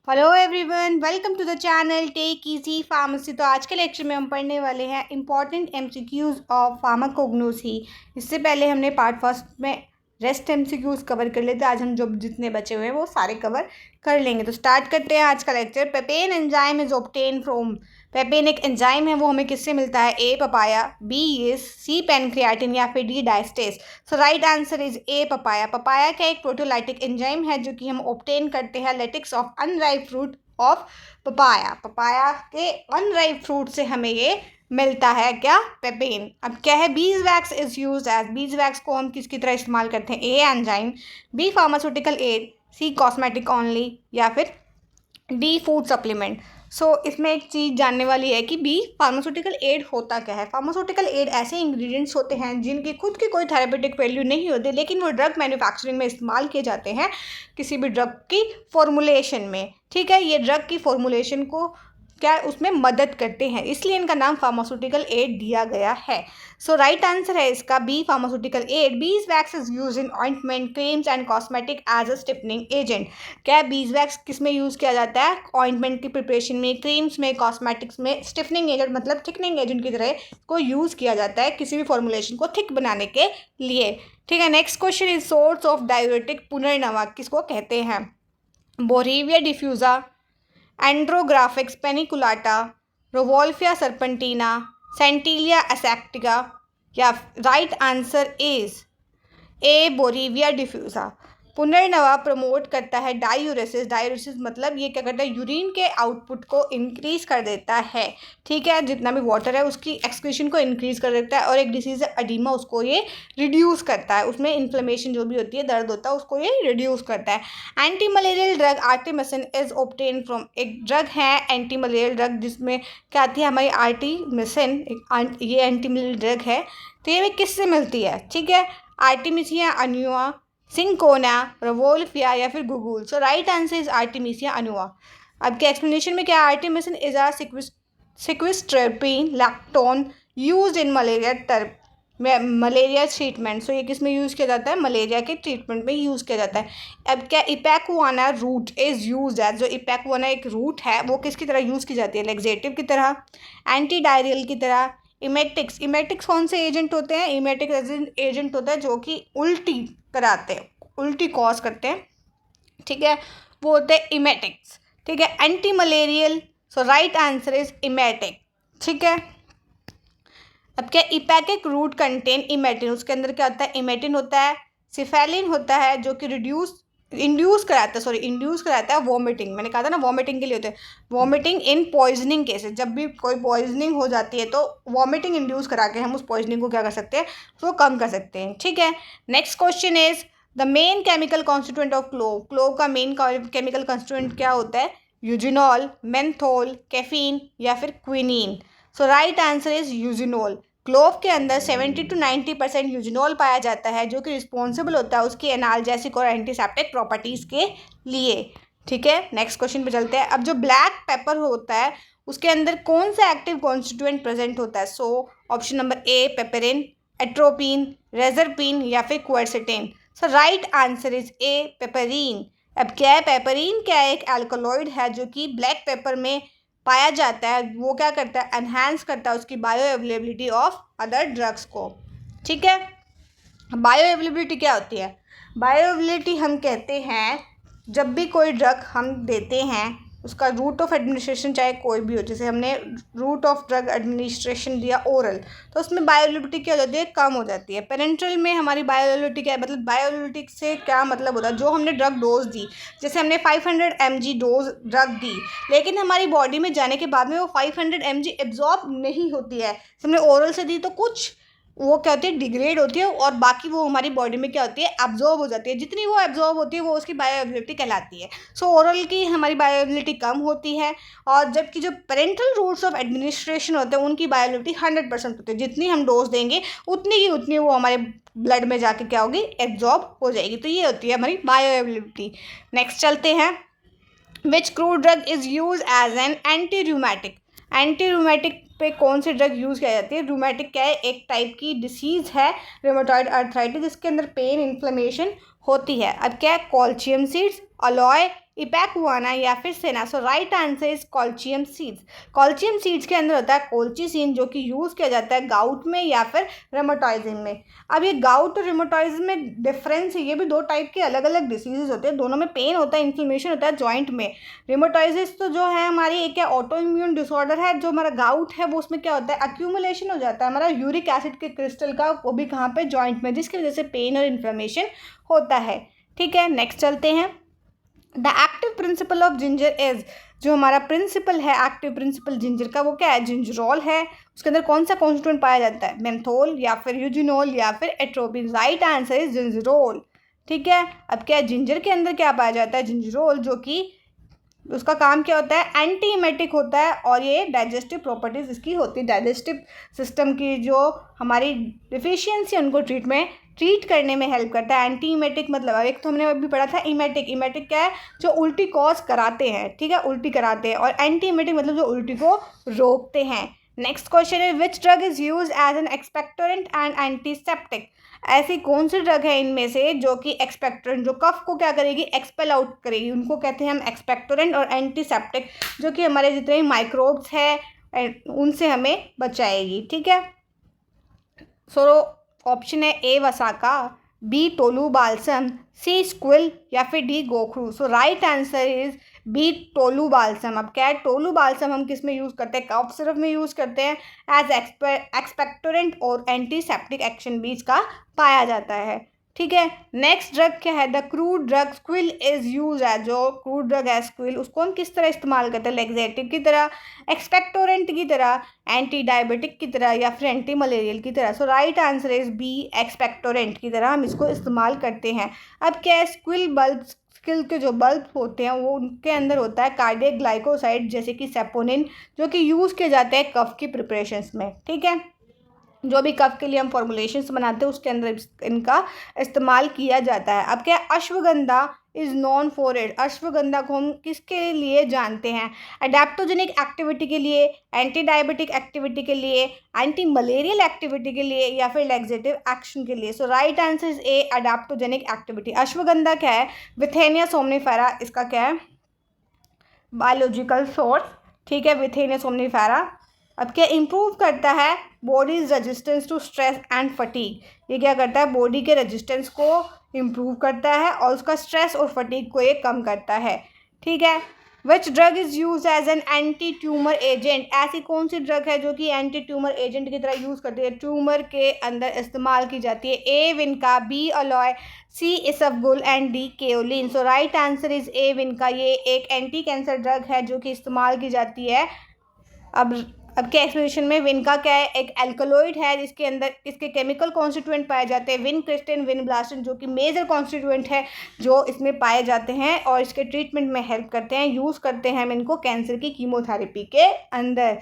Hello everyone, welcome to the channel take easy pharmacy. तो आज के लेक्चर में हम पढ़ने वाले हैं इंपॉर्टेंट एमसीक्यूज ऑफ फार्माकोग्नोसी। इससे पहले हमने पार्ट फर्स्ट में रेस्ट एमसीक्यूज कवर कर लेते। आज हम जो जितने बचे हुए हैं वो सारे कवर कर लेंगे। तो स्टार्ट करते हैं आज का lecture. पेपेन enzyme is obtain from. पेपेन एक एंजाइम है, वो हमें किससे मिलता है? ए पपाया, बी ईस्ट, सी पेनक्रियाटिन या फिर D diastase. So right answer is A papaya. Papaya का एक प्रोटोलाइटिक एंजाइम है जो कि हम ऑब्टेन करते हैं latex of unripe fruit of papaya. Papaya के अनराइप फ्रूट से हमें ये मिलता है क्या? पेपेन। अब क्या है? Beeswax is use as. Beeswax को हम किसकी तरह इस्तेमाल करते हैं? A enzyme, B pharmaceutical aid, C cosmetic only या फिर डी फूड सप्लीमेंट। सो इसमें एक चीज़ जानने वाली है कि बी फार्मास्यूटिकल एड होता क्या है। फार्मास्यूटिकल एड ऐसे इंग्रेडिएंट्स होते हैं जिनकी खुद की कोई थेरेपेटिक वैल्यू नहीं होती, लेकिन वो ड्रग मैन्युफैक्चरिंग में इस्तेमाल किए जाते हैं किसी भी ड्रग की फॉर्मुलेशन में। ठीक है, ये ड्रग की फॉर्मुलेशन को क्या उसमें मदद करते हैं, इसलिए इनका नाम फार्मास्यूटिकल एड दिया गया है। सो राइट आंसर है इसका B pharmaceutical aid. Beeswax is use in ointment, creams and cosmetic as a stiffening agent. क्या बीज वैक्स किस में यूज़ किया जाता है? ऑइंटमेंट की प्रिपरेशन में, क्रीम्स में, कॉस्मेटिक्स में। स्टिफनिंग एजेंट मतलब थिकनिंग एजेंट की तरह को यूज़ किया जाता है किसी भी फॉर्मुलेशन को थिक बनाने के लिए। ठीक है, next question is source of diuretic punarnava किसको कहते हैं? बोरीविया डिफ्यूजा, एंड्रोग्राफिक्स पेनिकुलाटा, रोवोल्फिया सर्पेंटिना, सेंटिलिया एसेप्टिका या right answer is A boerhavia diffusa. Punarnava promote करता है डायूरेसिस। डायूरेसिस मतलब ये क्या करता है? यूरिन के आउटपुट को इंक्रीज कर देता है। ठीक है, जितना भी वाटर है उसकी एक्सक्रीशन को इंक्रीज कर देता है। और एक डिसीज है एडिमा, उसको ये रिड्यूस करता है। उसमें इन्फ्लेमेशन जो भी होती है, दर्द होता है, उसको ये रिड्यूस करता है। Anti malarial drug artemisinin is obtain from. एक ड्रग है एंटी मलेरियल ड्रग जिसमें क्या आती है हमारी? आर्टिमिसिन। ये एंटी मलेरियल ड्रग है, तो ये किससे मिलती है? ठीक है, आर्टिमिसिया अन्युआ, सिंकोना, रवोल्फिया या फिर guggul. So right answer is artemisia annua. अब के एक्सप्लेनेशन में क्या? Artemisinin is a sesquiterpene lactone use in malaria treatment. So ये किस में यूज़ किया जाता है? मलेरिया के ट्रीटमेंट में यूज़ किया जाता है। अब क्या? इपैकुआना रूट इज़ यूज एज। जो इपैकुआना एक रूट है वो किसकी तरह यूज़ की जाती है? लेक्सेटिव की तरह, एंटी डायरियल की तरह। इमेटिक्स। इमेटिक्स कौन से एजेंट होते हैं? इमेटिक एजेंट होता है जो कि उल्टी कराते हैं, उल्टी कॉज करते हैं। ठीक है, वो होते हैं इमेटिक्स। ठीक है, anti malarial. So right answer is emetic. ठीक है, अब क्या? इपैकिक रूट कंटेन इमेटिन। उसके अंदर क्या होता है? इमेटिन होता है, सिफेलिन होता है जो कि इंड्यूस कराता है वॉमिटिंग। मैंने कहा था ना वॉमिटिंग के लिए होते हैं। वॉमिटिंग इन पॉइजनिंग केसेस, जब भी कोई पॉइजनिंग हो जाती है तो वॉमिटिंग इंड्यूस करा के हम उस पॉइजनिंग को क्या कर सकते हैं? उसको कम कर सकते हैं। ठीक है, next question is the main chemical constituent of clove. Clove का मेन केमिकल कॉन्स्टिट्यूएंट क्या होता है? यूजिनॉल, मेंथोल, कैफीन या फिर quinine. So right answer is eugenol. Clove के अंदर 70 to 90% यूजिनॉल पाया जाता है जो कि रिस्पॉन्सिबल होता है उसकी एनाल्जेसिक और एंटीसेप्टिक प्रॉपर्टीज़ के लिए। ठीक है, नेक्स्ट क्वेश्चन पे चलते हैं। अब जो ब्लैक पेपर होता है उसके अंदर कौन सा एक्टिव कॉन्स्टिट्यूएंट प्रेजेंट होता है? So option number A piperine, atropine, reserpine या फिर quercetin. So right answer is A piperine. अब क्या है? पेपरिन क्या है? एक एल्कोलॉइड है जो कि ब्लैक पेपर में पाया जाता है। वो क्या करता है? एनहांस करता है उसकी bio availability of other drugs को। ठीक है, बायो अवेलेबिलिटी क्या होती है? बायो अवेलेबिलिटी हम कहते हैं जब भी कोई ड्रग हम देते हैं उसका रूट ऑफ एडमिनिस्ट्रेशन चाहे कोई भी हो, जैसे हमने रूट ऑफ ड्रग एडमिनिस्ट्रेशन दिया ओरल, तो उसमें बायोअवेलेबिलिटी क्या हो जाती है? कम हो जाती है। पेरेंट्रल में हमारी बायोअवेलेबिलिटी क्या है? मतलब बायोअवेलेबिलिटी से क्या मतलब होता है? जो हमने ड्रग डोज दी, जैसे हमने 500 mg डोज ड्रग दी, लेकिन हमारी बॉडी में जाने के बाद में वो 500 mg एब्जॉर्ब नहीं होती है। हमने ओरल से दी तो कुछ वो क्या होती है? डिग्रेड होती है और बाकी वो हमारी बॉडी में क्या होती है? एब्जॉर्ब हो जाती है। जितनी वो एब्जॉर्ब होती है वो उसकी बायोअवेलेबिलिटी कहलाती है। सो ओरल की हमारी बायोअवेलेबिलिटी कम होती है, और जबकि जो पेरेंटल रूट्स ऑफ एडमिनिस्ट्रेशन होते हैं उनकी बायोअवेलेबिलिटी 100% होती है। जितनी हम डोज देंगे उतनी की उतनी वो हमारे ब्लड में जाके क्या होगी? एब्जॉर्ब हो जाएगी। तो ये होती है हमारी बायोअवेलेबिलिटी। नेक्स्ट चलते हैं। Which crude drug is use as an anti rheumatic. Anti rheumatic पे कौन सी ड्रग यूज़ किया जाती है? रूमेटिक क्या है? एक टाइप की डिसीज़ है रूमेटॉइड अर्थराइटिस जिसके अंदर पेन इन्फ्लेमेशन होती है। अब क्या है? कॉल्शियम सीड्स, अलोए इपैकुआना या फिर senna. So right answer is colchicum seeds. Colchicum seeds के अंदर होता है कोल्चिसिन, जो कि यूज़ किया जाता है गाउट में या फिर रेमाटॉइजिज्म में। अब ये गाउट और रेमाटॉइजिज्म में डिफरेंस है, ये भी दो टाइप के अलग अलग डिसीजेज होते हैं, दोनों में पेन होता है, इन्फ्लेमेशन होता है जॉइंट में। रेमाटॉइजिस तो जो है हमारी एक क्या ऑटो इम्यून डिसऑर्डर है। जो हमारा गाउट है वो उसमें क्या होता है, अक्यूमुलेशन हो जाता है हमारा यूरिक एसिड के क्रिस्टल का, वो भी कहाँ पे, जॉइंट में, जिसकी वजह से पेन और इन्फ्लेमेशन होता है। ठीक है, नेक्स्ट चलते हैं। The active principle of ginger is, जो हमारा प्रिंसिपल है, एक्टिव प्रिंसिपल जिंजर का, वो क्या है, जिंजरोल है। उसके अंदर कौन सा कॉन्स्टिट्यूएंट पाया जाता है, मेंथोल या फिर यूजिनोल या फिर atropine. Right answer is gingerol. ठीक है, अब क्या जिंजर के अंदर क्या पाया जाता है, जिंजरोल, जो कि उसका काम क्या होता है, एंटी इमेटिक होता है, और ये डाइजेस्टिव प्रॉपर्टीज इसकी होती है, डाइजेस्टिव सिस्टम की जो हमारी डिफिशियंसी उनको ट्रीट करने में हेल्प करता है। एंटी इमेटिक मतलब, एक तो हमने अभी पढ़ा था इमेटिक, इमेटिक क्या है, जो उल्टी कॉज कराते हैं, ठीक है, उल्टी कराते हैं, और एंटी इमेटिक मतलब जो उल्टी को रोकते हैं। नेक्स्ट क्वेश्चन है, which drug is use as an expectorant and antiseptic. ऐसी कौन सी ड्रग है इनमें से जो कि एक्सपेक्टोरेंट, जो कफ को क्या करेगी, एक्सपेल आउट करेगी, उनको कहते हैं हम एक्सपेक्टोरेंट, और एंटीसेप्टिक जो कि हमारे जितने माइक्रोब्स हैं उनसे हमें बचाएगी। ठीक है, सो ऑप्शन है A vasaka, B tolu balsam, C squill या फिर D gokhru. So right answer is B tolu balsam. अब क्या है, टोलू बालसम हम किस में यूज़ करते हैं, कफ सिरप में यूज़ करते हैं, एज एक्सपेक्टोरेंट और एंटीसेप्टिक एक्शन भी इसका पाया जाता है। ठीक है, नेक्स्ट ड्रग क्या है, the crude drug squill is use as, जो क्रूड ड्रग है स्क्विल, उसको हम किस तरह इस्तेमाल करते हैं, लेक्सेटिव की तरह, एक्सपेक्टोरेंट की तरह, एंटी डायबिटिक की तरह या फिर एंटी मलेरियल की तरह। So right answer is B, expectorant की तरह हम इसको इस्तेमाल करते हैं। अब क्या है, स्क्विल बल्ब, स्किल के जो बल्ब होते हैं वो उनके अंदर होता है कार्डियक ग्लाइकोसाइड, जैसे कि सेपोनिन, जो कि यूज़ किए जाते हैं कफ की प्रिपरेशंस में। ठीक है, जो भी कफ के लिए हम फॉर्मुलेशंस बनाते हैं उसके अंदर इनका इस्तेमाल किया जाता है। अब क्या है, ashwagandha is non for it. Ashwagandha को हम किसके लिए जानते हैं, अडेप्टोजेनिक एक्टिविटी के लिए, एंटी डायबिटिक एक्टिविटी के लिए, एंटी मलेरियल एक्टिविटी के लिए या फिर लेक्सेटिव एक्शन के लिए। So right answer is A, adaptogenic activity. Ashwagandha क्या है, विथेनिया सोमनीफेरा इसका क्या है, बायोलॉजिकल सोर्स। ठीक है, विथेनिया सोमनीफेरा। अब क्या इम्प्रूव करता है, body's resistance to stress and fatigue. ये क्या करता है, बॉडी के रेजिस्टेंस को इम्प्रूव करता है और उसका स्ट्रेस और फटीग को ये कम करता है। ठीक है, which drug is use as an anti tumour agent. ऐसी कौन सी ड्रग है जो कि एंटी ट्यूमर एजेंट की तरह यूज़ करती है, ट्यूमर के अंदर इस्तेमाल की जाती है। A vinca, B aloe, C isabgol and D kaolin. So right answer is A vinca. ये एक एंटी कैंसर ड्रग है जो कि इस्तेमाल की जाती है। अब के एक्सप्लेनेशन में, विनका क्या है, एक एल्कलॉइड है जिसके अंदर इसके केमिकल कॉन्स्टिट्यूएंट पाए जाते हैं, विन क्रिस्टिन, विन ब्लास्टिन, जो कि मेजर कॉन्स्टिट्यूएंट है जो इसमें पाए जाते हैं और इसके ट्रीटमेंट में हेल्प करते हैं, यूज़ करते हैं हम इनको कैंसर की कीमोथेरेपी के अंदर।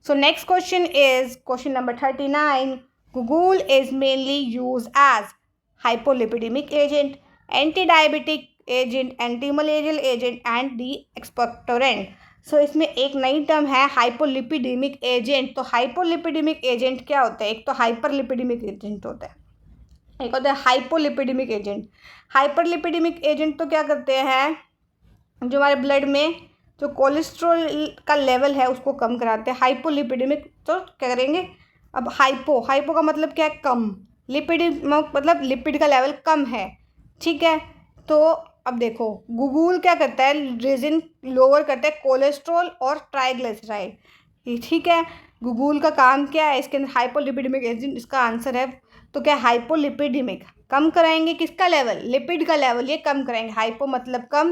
So next question is question number 39। Guggul is mainly use as hypolipidemic agent, anti diabetic agent, anti malarial agent and D expectorant. So इसमें एक नई टर्म है हाइपोलिपिडेमिक एजेंट। तो हाइपोलिपिडेमिक एजेंट क्या होता है, एक तो हाइपरलिपिडेमिक एजेंट होता है, एक होता है हाइपोलिपिडेमिक एजेंट। हाइपरलिपिडेमिक एजेंट तो क्या करते हैं, जो हमारे ब्लड में जो कोलेस्ट्रॉल का लेवल है उसको कम कराते हैं। हाइपोलिपिडेमिक तो क्या करेंगे, अब हाइपो का मतलब क्या है, कम, लिपिड मतलब लिपिड का लेवल कम है। ठीक है, तो अब देखो गुगुल क्या करता है, रेजिन लोअर करता है कोलेस्ट्रॉल और ट्राइग्लिसराइड। ठीक है, गुगुल का काम क्या है, इसके अंदर हाइपोलिपिडेमिक एजेंट इसका आंसर है। तो क्या हाइपोलिपिडेमिक, कम कराएंगे किसका लेवल, लिपिड का लेवल, ये कम कराएंगे। हाइपो मतलब कम,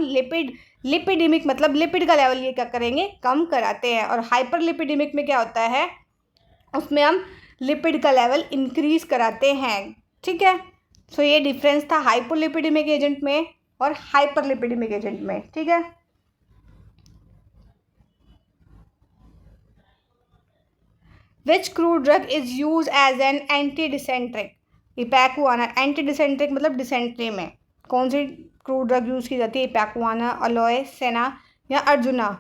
लिपिडेमिक मतलब लिपिड का लेवल, ये क्या करेंगे, कम कराते हैं। और हाइपरलिपिडेमिक में क्या होता है, उसमें हम लिपिड का लेवल इंक्रीज कराते हैं। ठीक है, सो ये डिफरेंस था हाइपोलिपिडेमिक एजेंट में और हाइपरलिपिडेमिक एजेंट में। ठीक है, which crude drug is use as an anti dysenteric. Ipecacuanha, anti dysenteric मतलब डिसेंट्री में कौन सी क्रूड ड्रग यूज की जाती है, इपैकुआना, अलॉय, सेना या arjuna.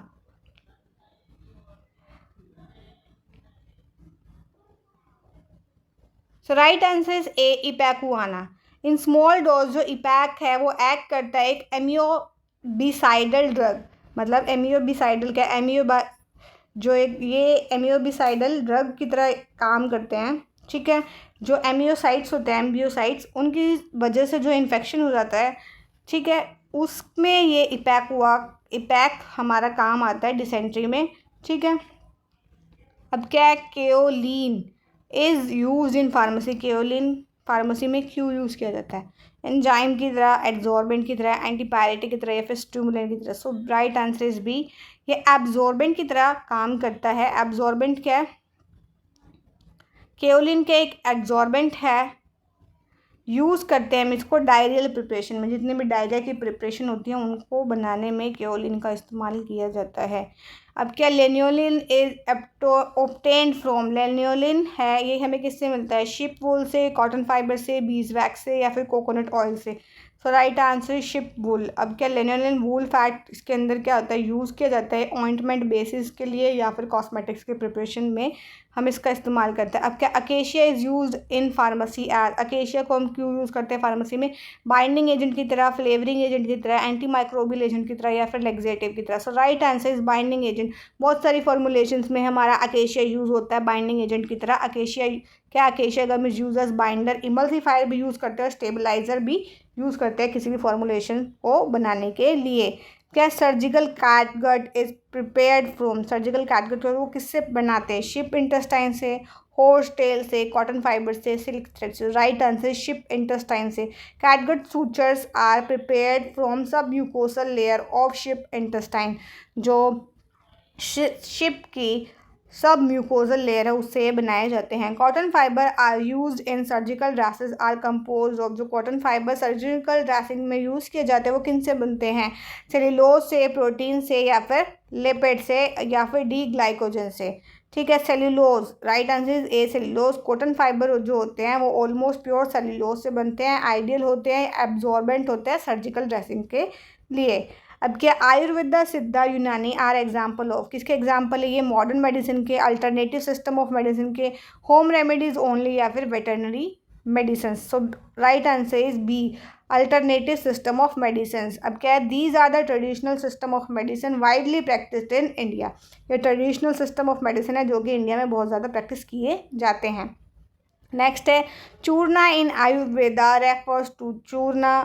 So right answer is A, ipecacuanha. In small dose जो इपैक है वो एक्ट करता है एक बिसाइडल ड्रग, मतलब एमियोबिसाइडल क्या, जो एक ये एमियोबिसाइडल ड्रग की तरह काम करते हैं, ठीक है। जो एमियोसाइट्स होते हैं, एम्बियोसाइट्स, उनकी वजह से जो इन्फेक्शन हो जाता है, ठीक है, उसमें ये इपैक हमारा काम आता है डिसेंट्री में, ठीक है। अब क्या है, kaolin is use in pharmacy. Kaolin pharmacy में क्यों यूज़ किया जाता है? एंजाइम की तरह, एड्जॉर्बेंट की तरह, एंटीपायरेटिक की तरह या फिर स्टिमुलेंट की तरह। So right answer is B, ये एब्जॉर्बेंट की तरह काम करता है। एब्जॉर्बेंट क्या है? केओलिन के एक एब्जॉर्बेंट है, यूज़ करते हैं हम इसको डायरियल प्रिपरेशन में। जितने भी डायरिया की प्रिपरेशन होती है उनको बनाने में केओलिन का इस्तेमाल किया जाता है। अब क्या, लेन्योलिन इज ऑब्टेन्ड फ्रॉम, लेन्योलिन है ये हमें किससे मिलता है? शिप वूल से, कॉटन फाइबर से, बीज वैक्स से या फिर कोकोनट ऑयल से। सो राइट आंसर शिप वूल। अब क्या, लेन्योलिन वूल फैट इसके अंदर क्या होता है, यूज़ किया जाता है ऑइंटमेंट बेसिस के लिए या फिर कॉस्मेटिक्स के प्रिपरेशन में हम इसका इस्तेमाल करते हैं। अब क्या, acacia is use in pharmacy as, acacia को हम क्यों यूज़ करते हैं फार्मेसी में? बाइंडिंग एजेंट की तरह, फ्लेवरिंग एजेंट की तरह, एंटी माइक्रोबियल एजेंट की तरह या फिर लेग्जेटिव की तरह। So right answer is binding agent. बहुत सारी फॉर्मुलेशंस में हमारा अकेशिया यूज़ होता है बाइंडिंग एजेंट की तरह। Acacia gum is use as binder, emulsifier भी यूज़ करते हैं, स्टेबलाइजर भी यूज़ करते हैं किसी भी फॉर्मुलेशन को बनाने के लिए। क्या, surgical catgut is prepared from, surgical catgut वो किससे बनाते हैं? शिप इंटेस्टाइन से, हॉर्स टेल से, कॉटन फाइबर से, सिल्क थ्रेड से। राइट आंसर शिप इंटेस्टाइन से। Catgut sutures are prepared from sub mucosal layer of sheep intestine, जो शिप की सब म्यूकोजल लेयर है उससे ये बनाए जाते हैं। Cotton fibre are used in surgical dresses are compose of, जो कॉटन फाइबर सर्जिकल ड्रेसिंग में यूज़ किए जाते हैं वो किन से बनते हैं? सेल्यूलोज से, प्रोटीन से या फिर लिपिड से या फिर डी ग्लाइकोजन से, ठीक है। Cellulose, right answer is A, cellulose. Cotton fibre जो होते हैं वो ऑलमोस्ट प्योर सेल्यूलोज से बनते हैं, आइडियल होते हैं, एब्जॉर्बेंट होते हैं सर्जिकल ड्रेसिंग के लिए। अब क्या, Ayurveda, Siddha, Unani are example of, किसके एग्जाम्पल है ये? मॉडर्न मेडिसिन के, अल्टरनेटिव सिस्टम ऑफ मेडिसिन के, होम रेमेडीज ओनली या फिर veterinary medicine. So right answer is B, alternative system of medicine. अब क्या है, these are the traditional system of medicine widely practised in India. ये traditional system of medicine है जो कि इंडिया में बहुत ज़्यादा प्रैक्टिस किए जाते हैं। नेक्स्ट है, चूर्णा इन आयुर्वेदा रेफर्स टू, चूर्णा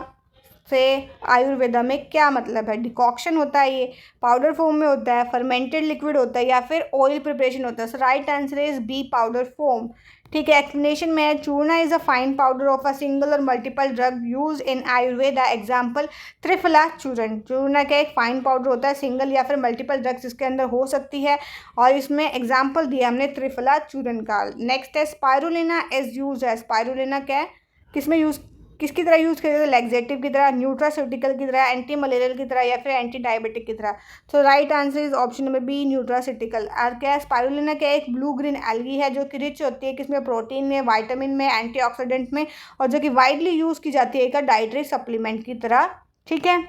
से आयुर्वेदा में क्या मतलब है? डिकॉक्शन होता है, ये पाउडर फॉर्म में होता है, फर्मेंटेड लिक्विड होता है या फिर ऑयल प्रिपरेशन होता है। So right answer is B, powder form, ठीक है। एक्सप्लेनेशन में है, churna is a fine powder of a single or multiple drug use in Ayurveda. Example, triphala churna, churna का एक फाइन पाउडर होता है, सिंगल या फिर मल्टीपल ड्रग्स इसके अंदर हो सकती है, और इसमें एग्जाम्पल दिया हमने त्रिफला चूर्ण का। नेक्स्ट है, स्पायरुलिना इज यूज है, स्पायरुलिना क्या है, किसमें यूज, किसकी तरह यूज़ किया जाता है? लैक्सेटिव की तरह, न्यूट्रास्यूटिकल की तरह, एंटी मलेरियल की तरह या फिर एंटी डायबिटिक की तरह। So right answer is option number B, nutraceutical. और क्या है, स्पायरुलिना क्या एक ब्लू ग्रीन एल्गी है जो कि रिच होती है किसमें? प्रोटीन में, वाइटामिन में, एंटीऑक्सीडेंट में, और जो कि वाइडली यूज़ की जाती है एक डाइटरी सप्लीमेंट की तरह, ठीक है।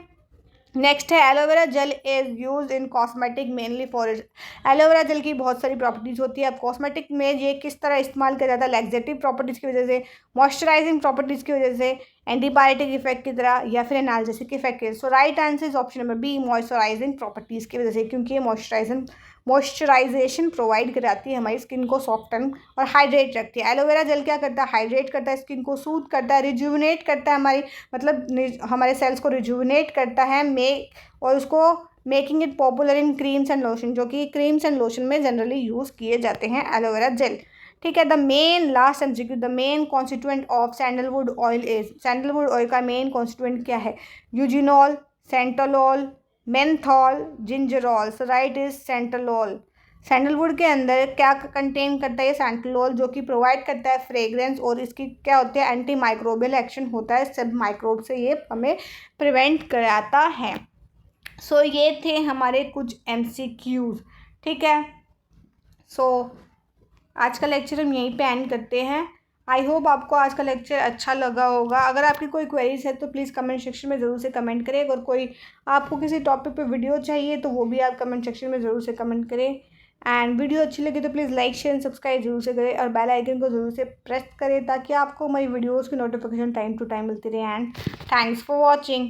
नेक्स्ट है, aloe vera gel is use in cosmetic mainly for, aloe vera gel की बहुत सारी प्रॉपर्टीज़ होती है। अब कॉस्मेटिक में ये किस तरह इस्तेमाल किया जाता है? लैक्सेटिव प्रॉपर्टीज़ की वजह से, मॉइस्चराइजिंग प्रॉपर्टीज़ की वजह से, एंटीबायोटिक इफेक्ट की तरह या फिर एनाल्जेसिक इफेक्ट की। So right answer is option number B, moisturising properties की वजह से, क्योंकि ये मॉइस्चराइजेशन प्रोवाइड कराती है, हमारी स्किन को सॉफ्टन और हाइड्रेट रखती है। एलोवेरा जेल क्या करता है? हाइड्रेट करता है, स्किन को सूद करता है, रिजुविनेट करता है, हमारे सेल्स को रिजुविनेट करता है, और उसको making it popular in creams and lotion, जो कि क्रीम्स एंड लोशन में जनरली यूज़ किए जाते हैं एलोवेरा जेल, ठीक है। The main last MCQ, the main constituent of sandalwood oil is, sandalwood oil का मेन कॉन्स्टिट्यूएंट क्या है? Eugenol, santalol, menthol, gingerol. So right is santalol. Sandalwood के अंदर क्या कंटेन करता है? सैंटोलॉल, जो कि प्रोवाइड करता है फ्रेग्रेंस, और इसकी क्या होती है? एंटी माइक्रोबियल एक्शन होता है, सब माइक्रोब से ये हमें प्रिवेंट कराता है। सो ये थे हमारे कुछ MCQs, ठीक है। सो आज का लेक्चर हम यहीं पे एंड करते हैं। आई होप आपको आज का लेक्चर अच्छा लगा होगा। अगर आपकी कोई क्वेरीज है तो प्लीज़ कमेंट सेक्शन में ज़रूर से कमेंट करें। अगर कोई आपको किसी टॉपिक पे वीडियो चाहिए तो वो भी आप कमेंट सेक्शन में ज़रूर से कमेंट करें। एंड वीडियो अच्छी लगी तो प्लीज़ लाइक शेयर सब्सक्राइब जरूर से करें और बेल आइकन को ज़रूर से प्रेस करें ताकि आपको हमारी वीडियोज़ की नोटिफिकेशन टाइम टू टाइम मिलती रहे। And thanks for watching.